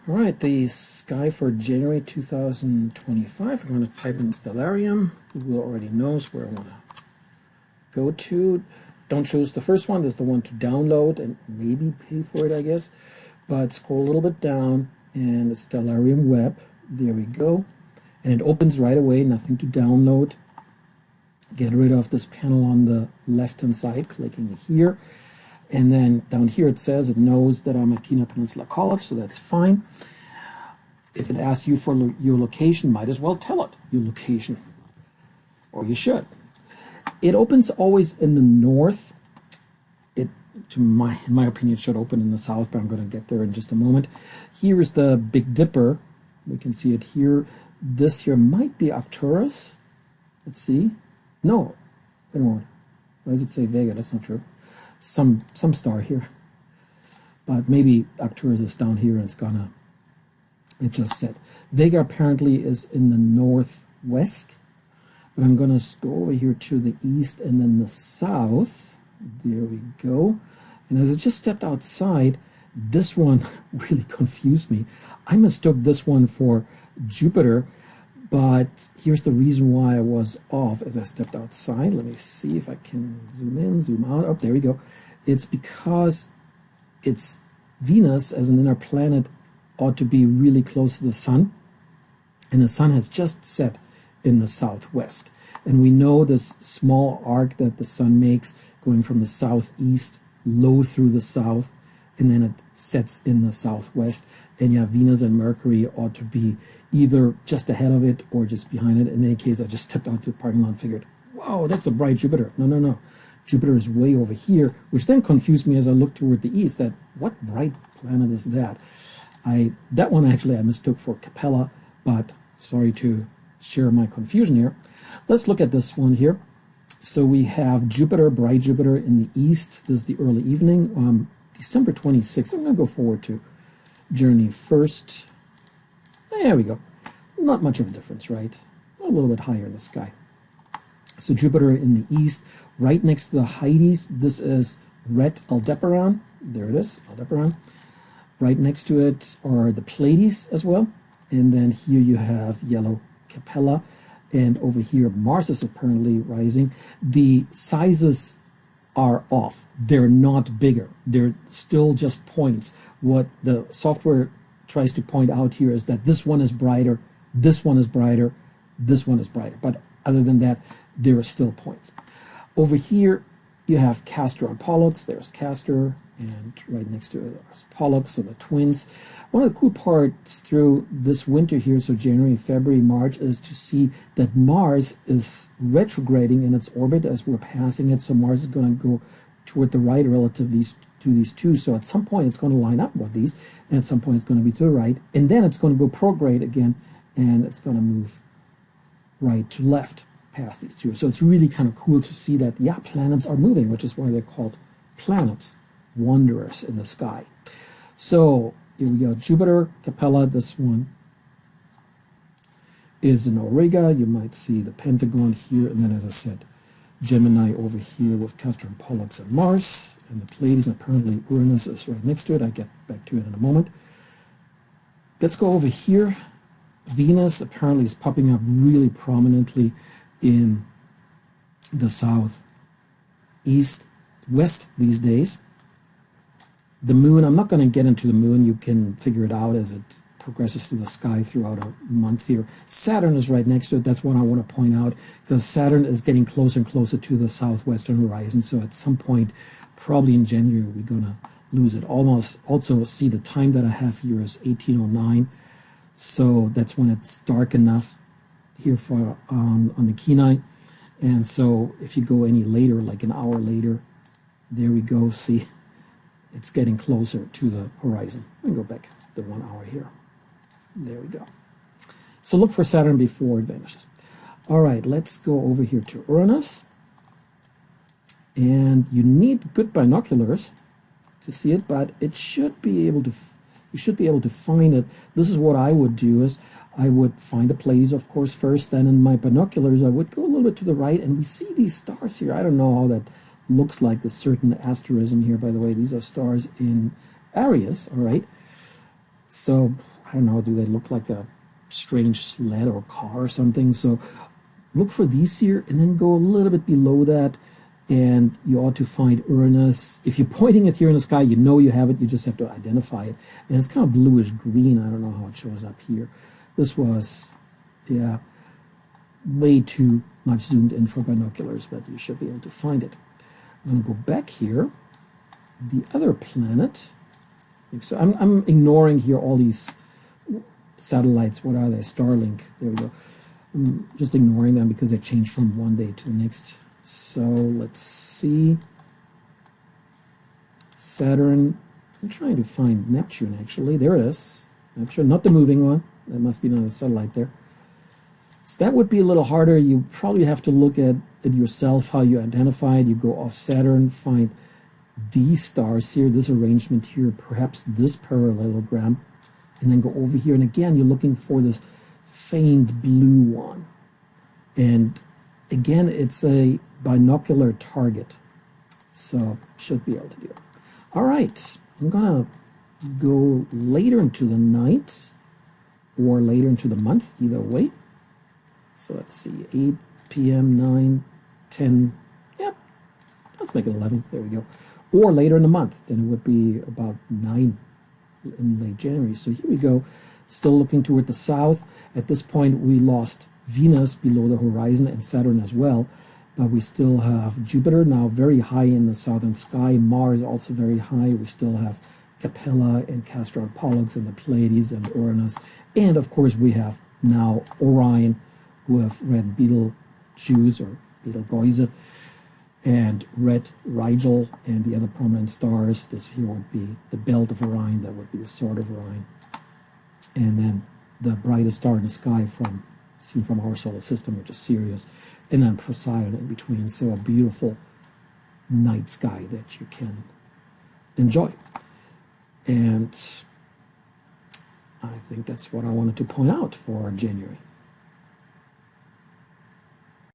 All right, the sky for January 2025. I'm going to type in Stellarium. Google already knows where I want to go to. Don't choose the first one. That's the one to download and maybe pay for it, I guess. But scroll a little bit down, and it's Stellarium Web. There we go. And it opens right away, nothing to download. Get rid of this panel on the left-hand side, clicking here. And then down here it says it knows that I'm at Kenai Peninsula College, so that's fine. If it asks you for your location, might as well tell it your location, or you should. It opens always in the north. It, in my opinion, should open in the south, but I'm going to get there in just a moment. Here is the Big Dipper. We can see it here. This here might be Arcturus. Let's see. No, wait a moment. Why does it say Vega? That's not true. Some star here, but maybe Arcturus is down here and it just said Vega apparently is in the northwest, but I'm gonna go over here to the east and then the south. There we go. And as I just stepped outside, this one really confused me. I mistook this one for Jupiter, but here's the reason why I was off as I stepped outside. Let me see if I can zoom in, zoom out. Oh, there we go. It's because it's Venus as an inner planet ought to be really close to the sun. And the sun has just set in the southwest. And we know this small arc that the sun makes going from the southeast, low through the south, and then it sets in the southwest. And yeah, Venus and Mercury ought to be either just ahead of it or just behind it. In any case, I just stepped out to the parking lot and figured, wow, that's a bright Jupiter. No. Jupiter is way over here, which then confused me as I looked toward the east, that what bright planet is that? That one actually I mistook for Capella, but sorry to share my confusion here. Let's look at this one here. So we have Jupiter, bright Jupiter in the east. This is the early evening. December 26th. I'm going to go forward to Journey 1st. There we go. Not much of a difference, right? A little bit higher in the sky. So Jupiter in the east, right next to the Hyades. This is red Aldebaran. There it is, Aldebaran. Right next to it are the Pleiades as well. And then here you have yellow Capella. And over here, Mars is apparently rising. The sizes are off. They're not bigger. They're still just points. What the software tries to point out here is that this one is brighter, this one is brighter, this one is brighter. But other than that, there are still points. Over here, you have Castor and Pollux. There's Castor, and right next to it is Pollux, so the twins. One of the cool parts through this winter here, so January, February, March, is to see that Mars is retrograding in its orbit as we're passing it. So Mars is going to go toward the right relative to these two. So at some point it's going to line up with these, and at some point it's going to be to the right, and then it's going to go prograde again, and it's going to move right to left past these two. So it's really kind of cool to see that, yeah, planets are moving, which is why they're called planets, wanderers in the sky. So here we go, Jupiter, Capella, this one is in Auriga. You might see the Pentagon here, and then, as I said, Gemini over here with Castor and Pollux and Mars, and the Pleiades, and apparently Uranus is right next to it. I'll get back to it in a moment. Let's go over here. Venus apparently is popping up really prominently in the south, east, west these days. The moon, I'm not going to get into the moon. You can figure it out as it progresses through the sky throughout a month here. Saturn is right next to it. That's what I want to point out, because Saturn is getting closer and closer to the southwestern horizon. So at some point, probably in January, we're going to lose it. Almost. Also, see the time that I have here is 1809. So that's when it's dark enough here for on the Kenai. And so if you go any later, like an hour later, there we go. See, it's getting closer to the horizon. Let me go back the 1 hour here. There we go. So look for Saturn before it vanishes. All right, let's go over here to Uranus. And you need good binoculars to see it, but it should be able to, you should be able to find it. This is what I would do, is I would find the Pleiades, of course, first. Then in my binoculars, I would go a little bit to the right, and we see these stars here. I don't know how that looks like, the certain asterism here. By the way, these are stars in Aries, all right? So don't know, do they look like a strange sled or car or something? So look for these here, and then go a little bit below that, and you ought to find Uranus. If you're pointing it here in the sky, you know you have it, you just have to identify it. And it's kind of bluish green. I don't know how it shows up here. This was, yeah, way too much zoomed in for binoculars, but you should be able to find it. I'm going to go back here. The other planet, so I'm ignoring here all these satellites. What are they? Starlink. There we go. I'm just ignoring them because they change from one day to the next. So let's see. Saturn. I'm trying to find Neptune, actually. There it is. Neptune, not the moving one. That must be another satellite there. So that would be a little harder. You probably have to look at it yourself, how you identify it. You go off Saturn, find these stars here, this arrangement here, perhaps this parallelogram, and then go over here. And again, you're looking for this faint blue one. And again, it's a binocular target. So should be able to do it. All right, I'm gonna go later into the night or later into the month, either way. So let's see, 8 p.m., 9, 10, yep, let's make it 11, there we go. Or later in the month, then it would be about 9 in late January. So here we go, still looking toward the south. At this point, we lost Venus below the horizon and Saturn as well, but we still have Jupiter now very high in the southern sky. Mars also very high. We still have Capella and Castor and Pollux and the Pleiades and Uranus. And of course, we have now Orion with red Betelgeuse or Betelgeuse and red Rigel and the other prominent stars. This here would be the belt of Orion, that would be the sword of Orion. And then the brightest star in the sky seen from our solar system, which is Sirius, and then Procyon in between. So a beautiful night sky that you can enjoy. And I think that's what I wanted to point out for January.